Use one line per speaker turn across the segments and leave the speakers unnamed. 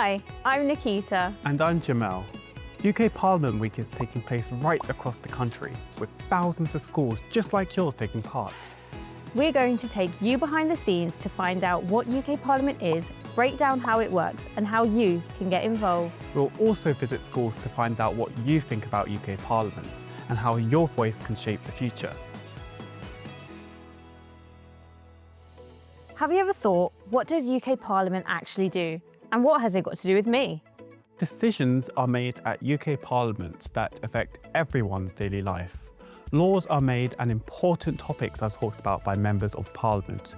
Hi, I'm Nikita.
And I'm Jamel. UK Parliament Week is taking place right across the country, with thousands of schools just like yours taking part.
We're going to take you behind the scenes to find out what UK Parliament is, break down how it works, and how you can get involved.
We'll also visit schools to find out what you think about UK Parliament and how your voice can shape the future.
Have you ever thought, what does UK Parliament actually do? And what has it got to do with me?
Decisions are made at UK Parliament that affect everyone's daily life. Laws are made and important topics are talked about by members of Parliament.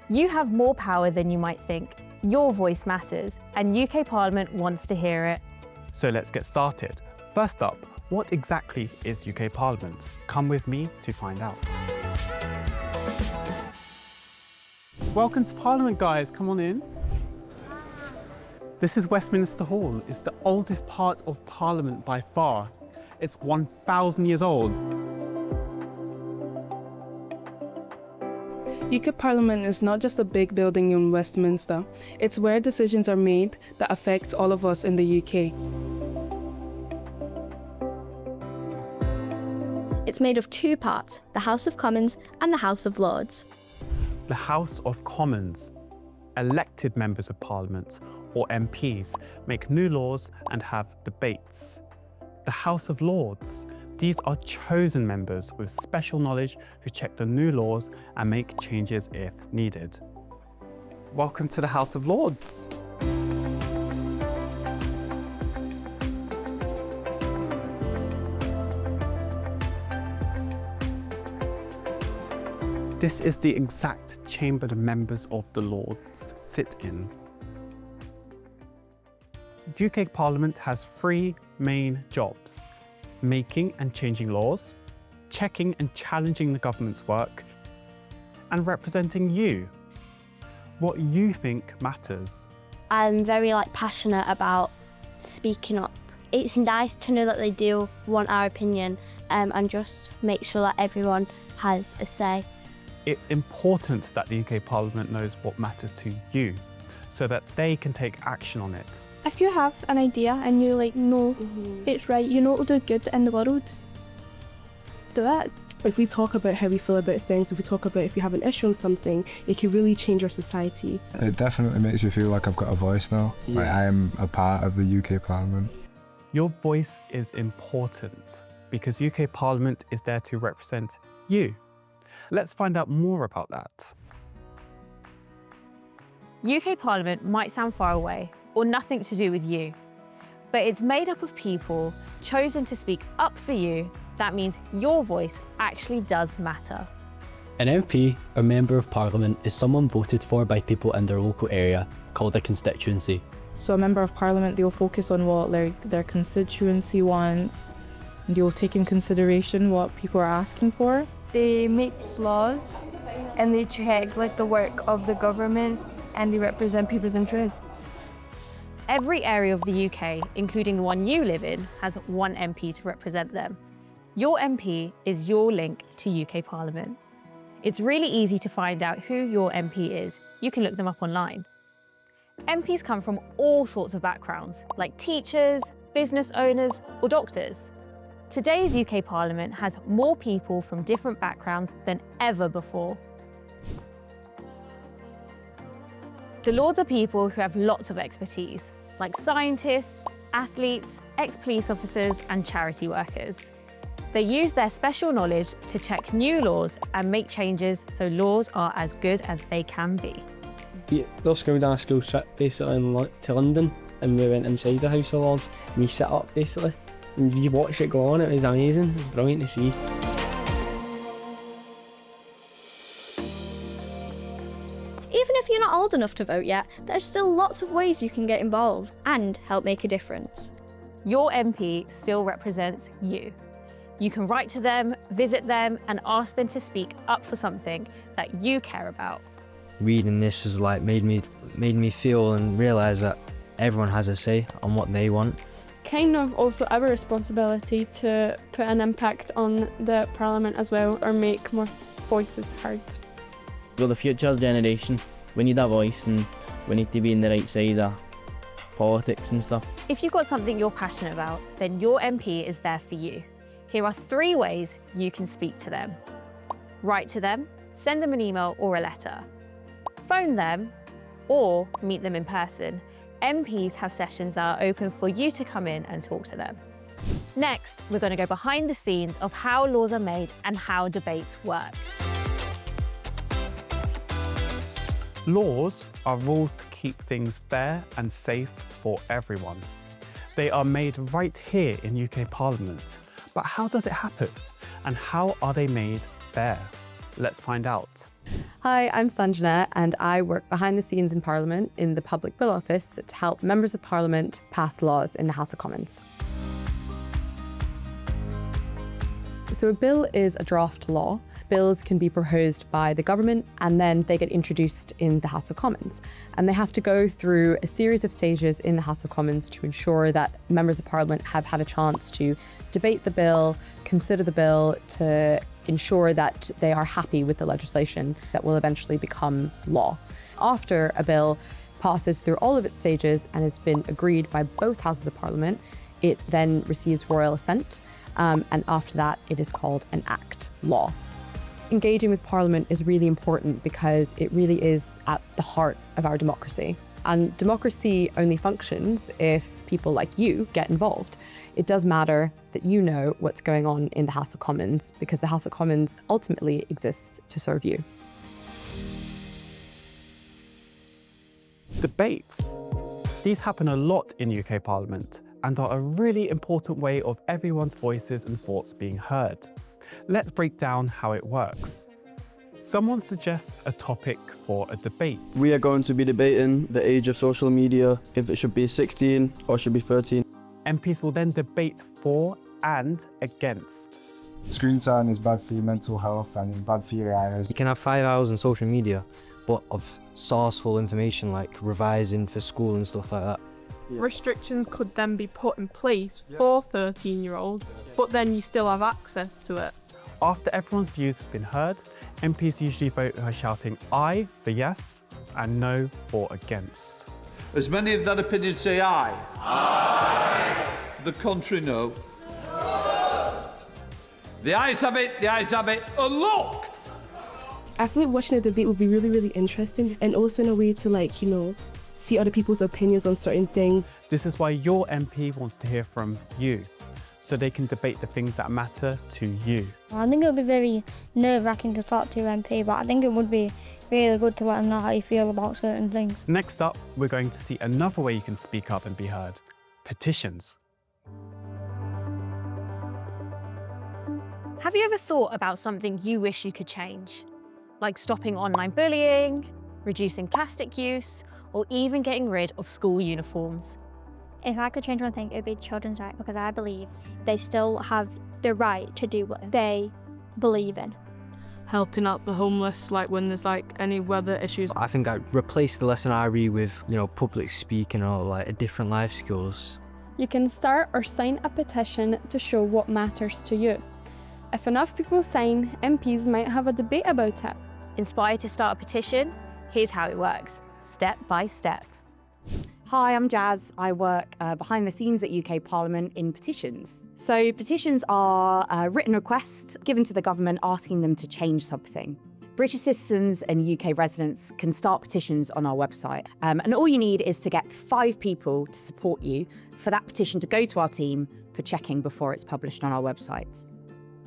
You have more power than you might think. Your voice matters, and UK Parliament wants to hear it.
So let's get started. First up, what exactly is UK Parliament? Come with me to find out. Welcome to Parliament, guys. Come on in. This is Westminster Hall. It's the oldest part of Parliament by far. It's 1,000 years old.
UK Parliament is not just a big building in Westminster. It's where decisions are made that affect all of us in the UK.
It's made of two parts, the House of Commons and the House of Lords.
The House of Commons, elected members of Parliament, or MPs, make new laws and have debates. The House of Lords, these are chosen members with special knowledge who check the new laws and make changes if needed. Welcome to the House of Lords. This is the exact chamber the members of the Lords sit in. The UK Parliament has three main jobs: making and changing laws, checking and challenging the government's work, and representing you. What you think matters.
I'm very passionate about speaking up. It's nice to know that they do want our opinion and just make sure that everyone has a say.
It's important that the UK Parliament knows what matters to you so that they can take action on it.
If you have an idea and you know it's right, you know it'll do good in the world, do it.
If we talk about how we feel about things, if we talk about if we have an issue on something, it can really change our society.
It definitely makes me feel like I've got a voice now.
Yeah.
Like I am a part of the UK Parliament.
Your voice is important because UK Parliament is there to represent you. Let's find out more about that.
UK Parliament might sound far away or nothing to do with you, but it's made up of people chosen to speak up for you. That means your voice actually does matter.
An MP, or Member of Parliament, is someone voted for by people in their local area, called a constituency.
So a Member of Parliament, they'll focus on what their constituency wants, and they'll take in consideration what people are asking for.
They make laws and they check the work of the government and they represent people's interests.
Every area of the UK, including the one you live in, has one MP to represent them. Your MP is your link to UK Parliament. It's really easy to find out who your MP is. You can look them up online. MPs come from all sorts of backgrounds, like teachers, business owners, or doctors. Today's UK Parliament has more people from different backgrounds than ever before. The Lords are people who have lots of expertise, like scientists, athletes, ex-police officers, and charity workers. They use their special knowledge to check new laws and make changes so laws are as good as they can be.
Last year we done a school trip basically to London, and we went inside the House of Lords and we set up basically. And you watched it go on, it was amazing, it was brilliant to see.
Even if you're not old enough to vote yet, there's still lots of ways you can get involved and help make a difference.
Your MP still represents you. You can write to them, visit them, and ask them to speak up for something that you care about.
Reading this has made me feel and realise that everyone has a say on what they want.
Kind of also our responsibility to put an impact on the Parliament as well, or make more voices heard.
We're the future generation. We need a voice and we need to be on the right side of
politics and stuff.
If you've got something you're passionate about, then your MP is there for you. Here are 3 ways you can speak to them. Write to them, send them an email or a letter. Phone them, or meet them in person. MPs have sessions that are open for you to come in and talk to them. Next, we're going to go behind the scenes of how laws are made and how debates work.
Laws are rules to keep things fair and safe for everyone. They are made right here in UK Parliament. But how does it happen? And how are they made fair? Let's find out.
Hi, I'm Sanjana and I work behind the scenes in Parliament in the Public Bill Office to help members of Parliament pass laws in the House of Commons. So a bill is a draft law. Bills can be proposed by the government and then they get introduced in the House of Commons. And they have to go through a series of stages in the House of Commons to ensure that members of Parliament have had a chance to debate the bill, consider the bill, to ensure that they are happy with the legislation that will eventually become law. After a bill passes through all of its stages and has been agreed by both houses of Parliament, it then receives royal assent, and after that it is called an act law. Engaging with Parliament is really important because it really is at the heart of our democracy. And democracy only functions if people like you get involved. It does matter that you know what's going on in the House of Commons because the House of Commons ultimately exists to serve you.
Debates. These happen a lot in UK Parliament and are a really important way of everyone's voices and thoughts being heard. Let's break down how it works. Someone suggests a topic for a debate.
We are going to be debating the age of social media, if it should be 16 or should be 13.
MPs will then debate for and against.
Screen time is bad for your mental health and bad for your eyes.
You can have 5 hours on social media, but of sourceful information like revising for school and stuff like that.
Yeah. Restrictions could then be put in place for 13-year-olds, but then you still have access to it.
After everyone's views have been heard, MPs usually vote by shouting aye for yes and no for against.
As many of that opinion say aye. Aye. The contrary, no. No. The ayes have it, the ayes have it. Oh, look!
I feel like watching a debate would be really, really interesting and also in a way to, see other people's opinions on certain things.
This is why your MP wants to hear from you, so they can debate the things that matter to you.
I think it would be very nerve-wracking to talk to your MP, but I think it would be really good to let them know how you feel about certain things.
Next up, we're going to see another way you can speak up and be heard. Petitions.
Have you ever thought about something you wish you could change? Like stopping online bullying, reducing plastic use, or even getting rid of school uniforms?
If I could change one thing, it would be children's rights, because I believe they still have the right to do what they believe in.
Helping out the homeless, like when there's any weather issues.
I think I'd replace the lesson I read with, public speaking or different life skills.
You can start or sign a petition to show what matters to you. If enough people sign, MPs might have a debate about it.
Inspired to start a petition? Here's how it works, step by step.
Hi, I'm Jazz. I work behind the scenes at UK Parliament in petitions. So petitions are written requests given to the government asking them to change something. British citizens and UK residents can start petitions on our website. And all you need is to get 5 people to support you for that petition to go to our team for checking before it's published on our website.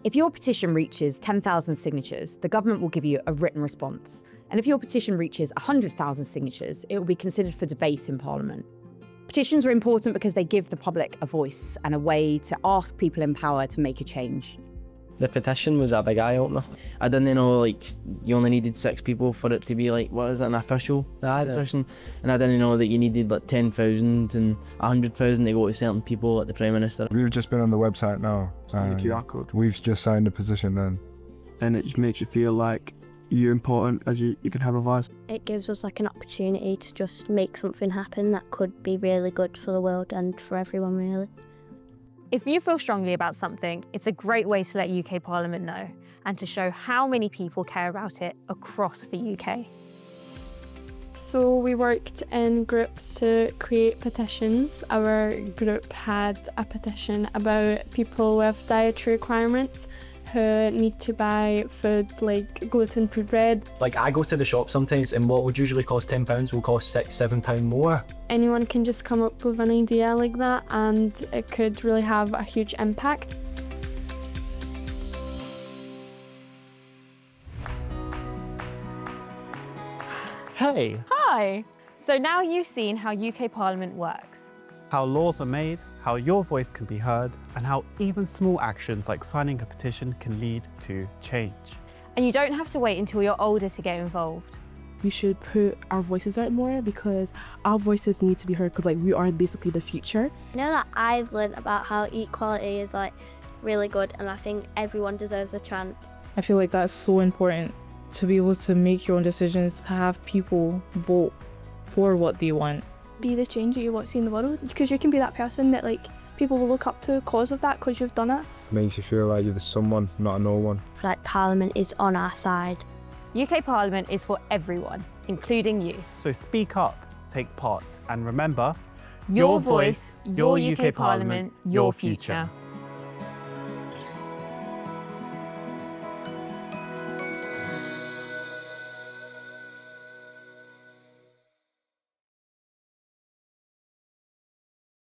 If your petition reaches 10,000 signatures, the government will give you a written response. And if your petition reaches 100,000 signatures, it will be considered for debate in Parliament. Petitions are important because they give the public a voice and a way to ask people in power to make a change.
The petition was a big eye-opener. I didn't know, you only needed 6 people for it to be, an official petition. And I didn't know that you needed, 10,000 and 100,000 to go to certain people, like the Prime Minister.
We've just been on the website now.
QR code.
We've just signed a petition then.
And it just makes you feel like you're important, as you can have a voice.
It gives us an opportunity to just make something happen that could be really good for the world and for everyone, really.
If you feel strongly about something, it's a great way to let UK Parliament know and to show how many people care about it across the UK.
So we worked in groups to create petitions. Our group had a petition about people with dietary requirements who need to buy food like gluten-free bread.
Like I go to the shop sometimes and what would usually cost £10 will cost £6-7 more.
Anyone can just come up with an idea like that and it could really have a huge impact.
Hey!
Hi! So now you've seen how UK Parliament works.
How laws are made, how your voice can be heard, and how even small actions like signing a petition can lead to change.
And you don't have to wait until you're older to get involved.
We should put our voices out more because our voices need to be heard because we are basically the future.
I know that I've learned about how equality is really good and I think everyone deserves a chance.
I feel like that's so important to be able to make your own decisions, to have people vote for what they want.
Be the change that you want to see in the world, because you can be that person that people will look up to because of that, because you've done it.
Makes you feel like you're the someone, not a no one.
Parliament is on our side.
UK Parliament is for everyone, including you.
So speak up, take part, and remember,
Your voice, your UK Parliament, your future.